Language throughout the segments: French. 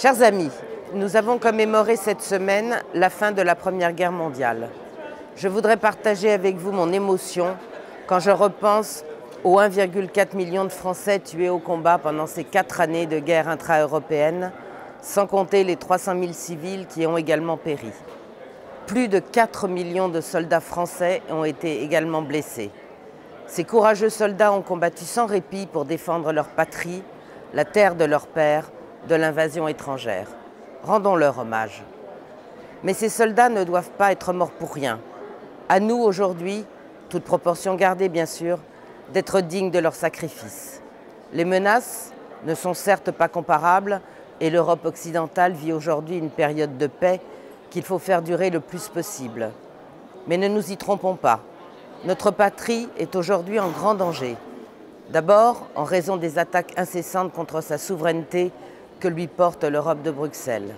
Chers amis, nous avons commémoré cette semaine la fin de la Première Guerre mondiale. Je voudrais partager avec vous mon émotion quand je repense aux 1,4 million de Français tués au combat pendant ces 4 années de guerre intra-européenne, sans compter les 300 000 civils qui ont également péri. Plus de 4 millions de soldats français ont été également blessés. Ces courageux soldats ont combattu sans répit pour défendre leur patrie, la terre de leurs pères, de l'invasion étrangère. Rendons-leur hommage. Mais ces soldats ne doivent pas être morts pour rien. À nous aujourd'hui, toute proportion gardée bien sûr, d'être dignes de leur sacrifice. Les menaces ne sont certes pas comparables et l'Europe occidentale vit aujourd'hui une période de paix qu'il faut faire durer le plus possible. Mais ne nous y trompons pas. Notre patrie est aujourd'hui en grand danger. D'abord, en raison des attaques incessantes contre sa souveraineté que lui porte l'Europe de Bruxelles.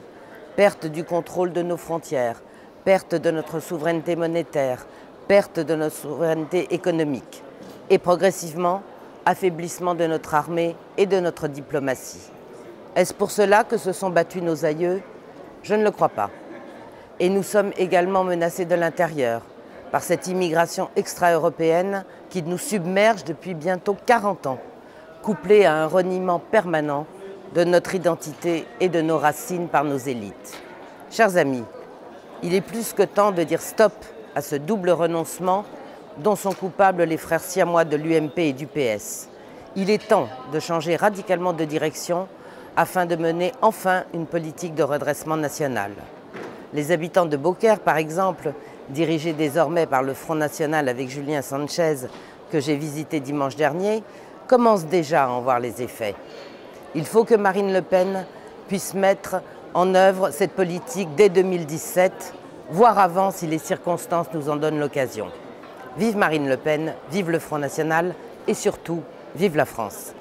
Perte du contrôle de nos frontières, perte de notre souveraineté monétaire, perte de notre souveraineté économique et progressivement, affaiblissement de notre armée et de notre diplomatie. Est-ce pour cela que se sont battus nos aïeux? Je ne le crois pas. Et nous sommes également menacés de l'intérieur par cette immigration extra-européenne qui nous submerge depuis bientôt 40 ans, couplée à un reniement permanent de notre identité et de nos racines par nos élites. Chers amis, il est plus que temps de dire stop à ce double renoncement dont sont coupables les frères siamois de l'UMP et du PS. Il est temps de changer radicalement de direction afin de mener enfin une politique de redressement national. Les habitants de Beaucaire, par exemple, dirigés désormais par le Front National avec Julien Sanchez, que j'ai visité dimanche dernier, commencent déjà à en voir les effets. Il faut que Marine Le Pen puisse mettre en œuvre cette politique dès 2017, voire avant si les circonstances nous en donnent l'occasion. Vive Marine Le Pen, vive le Front National et surtout, vive la France.